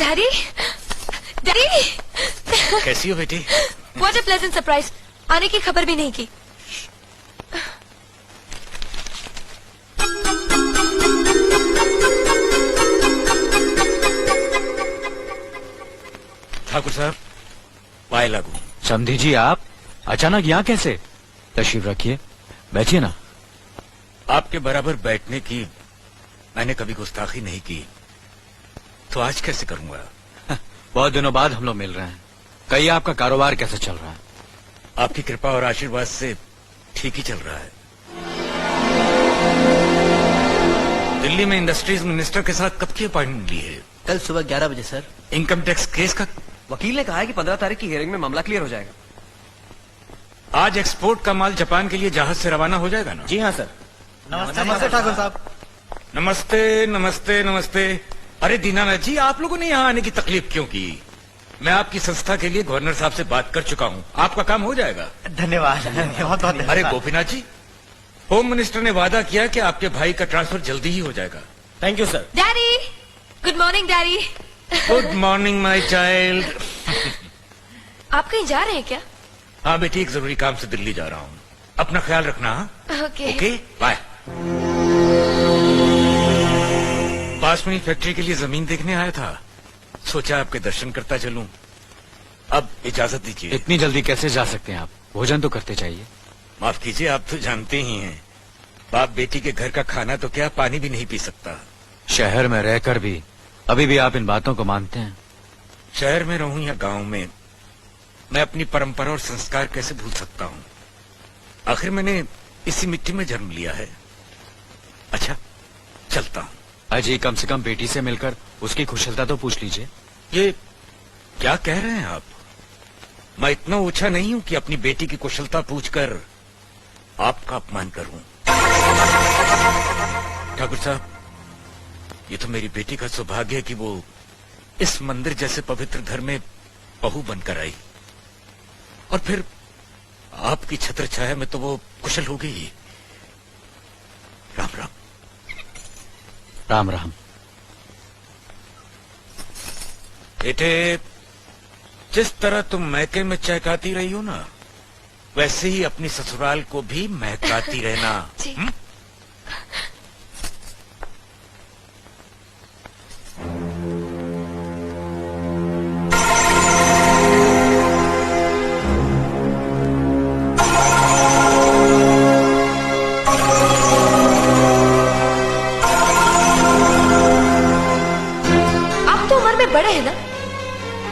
Daddy, daddy, कैसी हो बेटी? What a pleasant surprise. आने की खबर भी नहीं की। ठाकुर साहब, पाए लागू। समधी जी, आप अचानक यहाँ कैसे? तशरीफ रखिए, बैठिए ना। आपके बराबर बैठने की मैंने कभी गुस्ताखी नहीं की, तो आज कैसे करूंगा? बहुत दिनों बाद हम लोग मिल रहे हैं। कहिए, आपका कारोबार कैसे चल रहा है? आपकी कृपा और आशीर्वाद से ठीक ही चल रहा है। दिल्ली में इंडस्ट्रीज मिनिस्टर के साथ कब की अपॉइंटमेंट ली है? कल सुबह 11 बजे सर। इनकम टैक्स केस का वकील ने कहा है कि 15 तारीख की हियरिंग में मामला क्लियर हो जाएगा। आज एक्सपोर्ट का माल जापान के लिए जहाज से रवाना हो जाएगा ना? जी हाँ सर। नमस्ते ठाकुर साहब। नमस्ते नमस्ते नमस्ते। अरे दीनानाथ जी, आप लोगों ने यहाँ आने की तकलीफ क्यों की? मैं आपकी संस्था के लिए गवर्नर साहब से बात कर चुका हूँ, आपका काम हो जाएगा। धन्यवाद, बहुत बहुत। अरे गोपीनाथ जी, होम मिनिस्टर ने वादा किया कि आपके भाई का ट्रांसफर जल्दी ही हो जाएगा। Thank you sir. Daddy, good morning daddy. Good morning my child. आप कहीं जा रहे हैं क्या? हाँ बेटी, एक जरूरी काम से दिल्ली जा रहा हूँ। अपना ख्याल रखना। Okay okay, bye. पास में ही फैक्ट्री के लिए जमीन देखने आया था, सोचा आपके दर्शन करता चलूं। अब इजाजत दीजिए। इतनी जल्दी कैसे जा सकते हैं आप? भोजन तो करते चाहिए। माफ कीजिए, आप तो जानते ही हैं, बाप बेटी के घर का खाना तो क्या, पानी भी नहीं पी सकता। शहर में रहकर भी अभी भी आप इन बातों को मानते हैं? शहर में रहूं या गांव में, मैं अपनी परंपरा और संस्कार कैसे भूल सकता हूं? आखिर मैंने इसी मिट्टी में जन्म लिया है। अच्छा, चलता हूं। अजी, कम से कम बेटी से मिलकर उसकी कुशलता तो पूछ लीजिए। ये क्या कह रहे हैं आप? मैं इतना ऊंचा नहीं हूं कि अपनी बेटी की कुशलता पूछकर आपका अपमान करूं। ठाकुर साहब, ये तो मेरी बेटी का सौभाग्य है कि वो इस मंदिर जैसे पवित्र घर में बहू बनकर आई, और फिर आपकी छत्र छाया में तो वो कुशल हो गई। राम राम। राम राम। बेटे, जिस तरह तुम मैके में चहकाती रही हो ना, वैसे ही अपनी ससुराल को भी महकाती रहना। जी। बड़े हैं ना,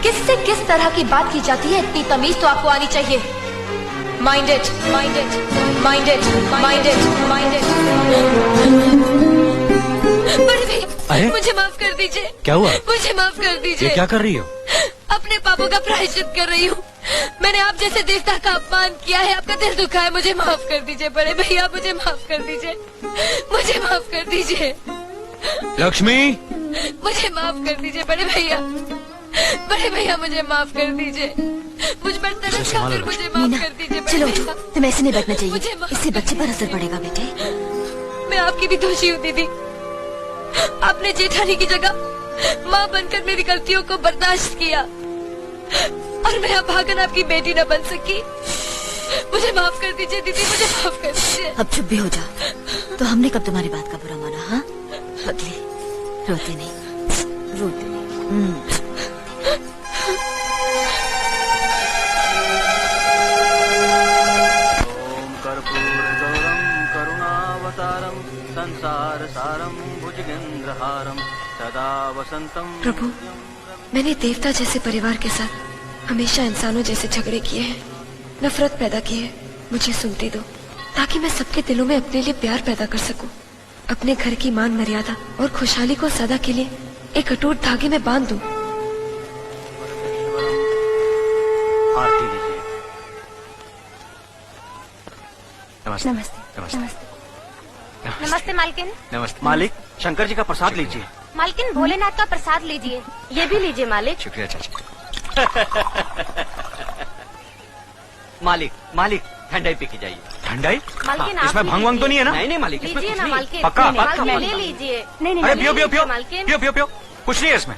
किससे किस तरह की बात की जाती है, इतनी तमीज तो आपको आनी चाहिए। Minded minded minded minded minded. बड़े भाई, मुझे माफ कर दीजिए। क्या हुआ? मुझे माफ कर दीजिए। ये क्या कर रही हो? अपने पापों का प्रायश्चित कर रही हूँ। मैंने आप जैसे देवता का अपमान किया है, आपका दिल दुखा है, मुझे माफ कर दीजिए बड़े भैया, मुझे माफ कर दीजिए, मुझे माफ कर दीजिए। लक्ष्मी, मुझे माफ कर दीजिए बड़े भैया, बड़े भैया मुझे माफ कर दीजिए। मुझ पर तरस खाकर मुझे माफ कर दीजिए बड़े चलो भैया। तुम ऐसे नहीं बैठना चाहिए, मुझे माफ इससे बच्चे पर असर पड़ेगा बेटे। मैं आपकी भी दोषी हूँ दीदी। आपने जेठानी की जगह माँ बनकर मेरी गलतियों को बर्दाश्त किया, और मैं अब भागन आपकी बेटी न बन सकी। मुझे माफ कर दीजिए दीदी, मुझे माफ कर दीजिए। अब चुप भी हो जा। तो हमने कब तुम्हारी बात का बुरा माना? हाँ, पगली, रोते नहीं, रोते नहीं। ओम कर्पूरगौरम करुणावतारम संसार सारम भुजगेंद्रहारम सदा वसंतम। प्रभु, मैंने देवता जैसे परिवार के साथ हमेशा इंसानों जैसे झगड़े किए हैं, नफरत पैदा की है। मुझे सुनते दो, ताकि मैं सबके दिलों में अपने लिए प्यार पैदा कर सकूं, अपने घर की मान मर्यादा और खुशहाली को सदा के लिए एक अटूट धागे में बांध दूं। आरती लीजिए। नमस्ते। नमस्ते नमस्ते। नमस्ते मालकिन। नमस्ते। मालिक, शंकर जी का प्रसाद लीजिए। मालकिन, भोलेनाथ का प्रसाद लीजिए। ये भी लीजिए मालिक। शुक्रिया चाचा। मालिक, मालिक, ठंडाई पी के जाइए। ठंडाई? मालकिन, हाँ, आप इसमें भी भांग वांग तो नहीं है ना? नहीं नहीं मालिक, इसमें लीजिए कुछ ना नहीं। मालकिन। पक्का? नहीं, पक्का? मालकिन, ले लीजिए। नहीं नहीं अरे पियो पियो पियो मालकिन। पियो पियो पियो, कुछ नहीं है इसमें।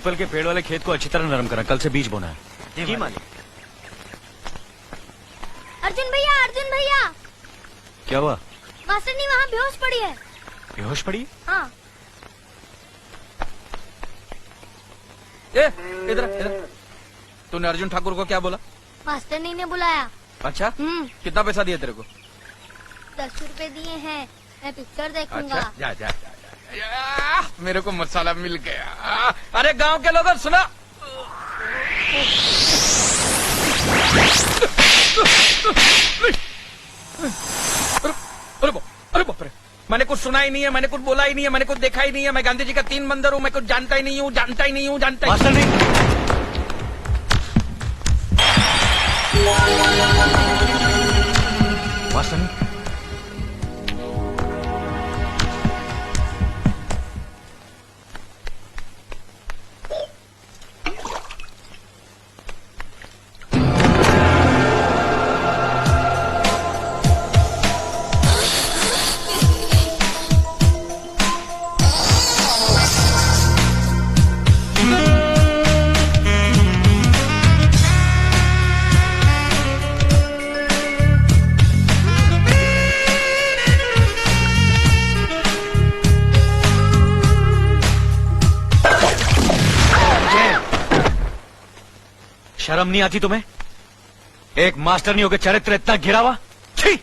पीपल के पेड़ वाले खेत को अच्छी तरह नरम करना, कल से बीज बोना है। जी मालिक। अर्जुन भैया, अर्जुन भैया, क्या हुआ? मास्टरनी वहाँ बेहोश पड़ी है। बेहोश पड़ी? हाँ। इधर इधर, तूने अर्जुन ठाकुर को क्या बोला? मास्टरनी ने बुलाया। अच्छा, कितना पैसा दिया तेरे को? 10 रुपए दिए हैं, मैं पिक्चर देखूंगा। अच्छा, जा जा जा, जा। मेरे को मसाला मिल गया। अरे गांव के लोगों सुनो, अरे बाप रे, मैंने कुछ सुना ही नहीं है, मैंने कुछ बोला ही नहीं है, मैंने कुछ देखा ही नहीं है। मैं गांधी जी का 3 बंदर हूँ, मैं कुछ जानता ही नहीं हूँ, जानता ही नहीं हूँ, जानता ही मास्टर नहीं। मास्टर नहीं। शर्म नहीं आती तुम्हें? एक मास्टर नहीं होकर चरित्र इतना गिरा हुआ? छी!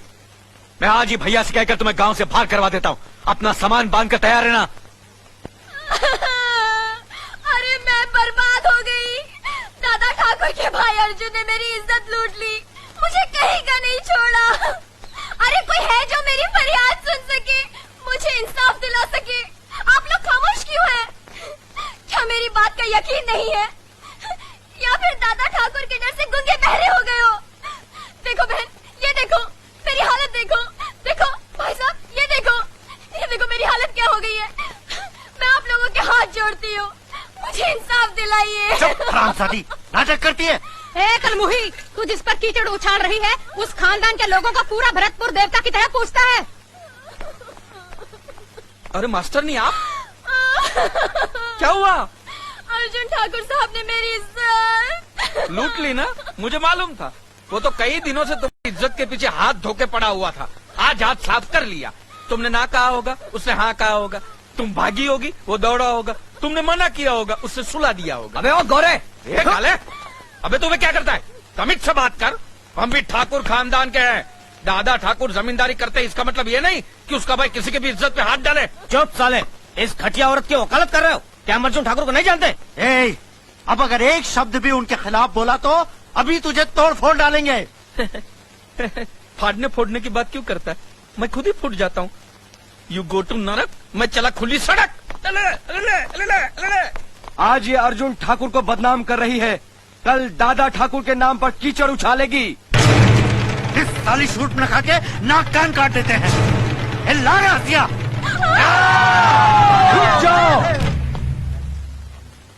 मैं आज ही भैया से कहकर तुम्हें गांव से बाहर करवा देता हूँ। अपना सामान बांध कर तैयार रहना। अरे मैं बर्बाद हो गई। दादा ठाकुर के भाई अर्जुन ने मेरी इज्जत लूट ली, मुझे कहीं का नहीं छोड़ा। अरे कोई है जो मेरी फरियाद सुन सके, मुझे इंसाफ दिला सके? आप लोग खामोश क्यों हैं? क्या मेरी बात का यकीन नहीं है, या फिर दादा ठाकुर के डर से गूंगे बहरे हो गए हो? देखो बहन, ये देखो मेरी हालत, देखो देखो भाई साहब, ये देखो मेरी हालत क्या हो गई है। मैं आप लोगों के हाथ जोड़ती हूँ, मुझे इंसाफ दिलाइए। हरामजादी, नाटक करती है। ए कलमुही, तू जिस पर कीचड़ उछाल रही है उस खानदान के लोगों का पूरा भरतपुर देवता की तरह पूछता है। अरे मास्टर नहीं, आप क्या हुआ? अर्जुन ठाकुर साहब ने मेरी इज्जत लूट ली ना, मुझे मालूम था। वो तो कई दिनों से तुम्हारी इज्जत के पीछे हाथ धोके पड़ा हुआ था, आज हाथ साफ कर लिया। तुमने ना कहा होगा, उसने हाँ कहा होगा। तुम भागी होगी, वो दौड़ा होगा। तुमने मना किया होगा, उससे सुला दिया होगा। अबे ओ गोरे, काले, अबे तुम्हें क्या करता है? तमीज से बात कर। हम भी ठाकुर खानदान के हैं। दादा ठाकुर जमींदारी करते, इसका मतलब ये नहीं कि उसका भाई किसी की भी इज्जत पे हाथ डाले। चुप साले, इस घटिया औरत की वकालत कर रहे हो? क्या हम अर्जुन ठाकुर को नहीं जानते? अब अगर एक शब्द भी उनके खिलाफ बोला तो अभी तुझे तोड़ फोड़ डालेंगे। फाड़ने फोड़ने की बात क्यों करता है? मैं खुद ही फूट जाता हूँ। यू गो टू नरक, मैं चला खुली सड़क। आज ये अर्जुन ठाकुर को बदनाम कर रही है, कल दादा ठाकुर के नाम पर कीचड़ उछालेगी। इस साली सूट में खा के नाक कान काट देते हैं। रुक जाओ,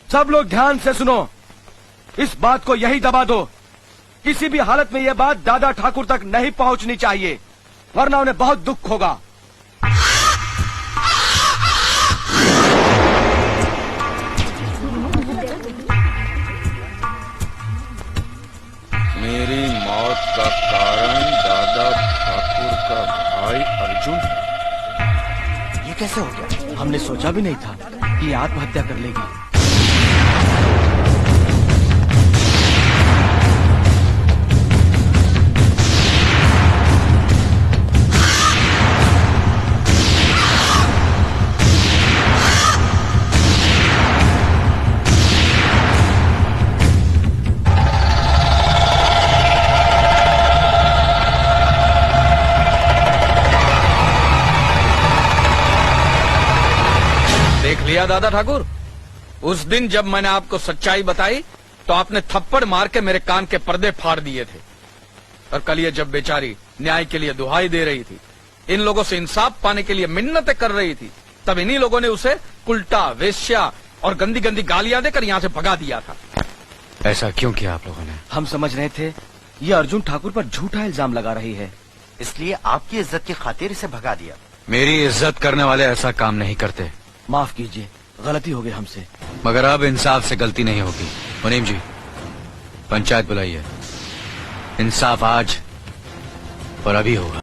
सब लोग ध्यान से सुनो। इस बात को यही दबा दो, किसी भी हालत में यह बात दादा ठाकुर तक नहीं पहुंचनी चाहिए, वरना उन्हें बहुत दुख होगा। मेरी मौत का कारण दादा ठाकुर का भाई अर्जुन है। ये कैसे हो गया? हमने सोचा भी नहीं था कि आत्महत्या कर लेगी। लिया दादा ठाकुर, उस दिन जब मैंने आपको सच्चाई बताई तो आपने थप्पड़ मार के मेरे कान के पर्दे फाड़ दिए थे। और कल ये जब बेचारी न्याय के लिए दुहाई दे रही थी, इन लोगों से इंसाफ पाने के लिए मिन्नतें कर रही थी, तब इन्हीं लोगों ने उसे उल्टा, वेश्या और गंदी गंदी गालियां देकर यहाँ से भगा दिया था। ऐसा क्यों किया आप लोगों ने? हम समझ रहे थे ये अर्जुन ठाकुर पर झूठा इल्जाम लगा रही है, इसलिए आपकी इज्जत की खातिर इसे भगा दिया। मेरी इज्जत करने वाले ऐसा काम नहीं करते। माफ कीजिए, गलती हो गई हमसे। मगर अब इंसाफ से गलती नहीं होगी। मुनीम जी, पंचायत बुलाइए। इंसाफ आज और अभी होगा।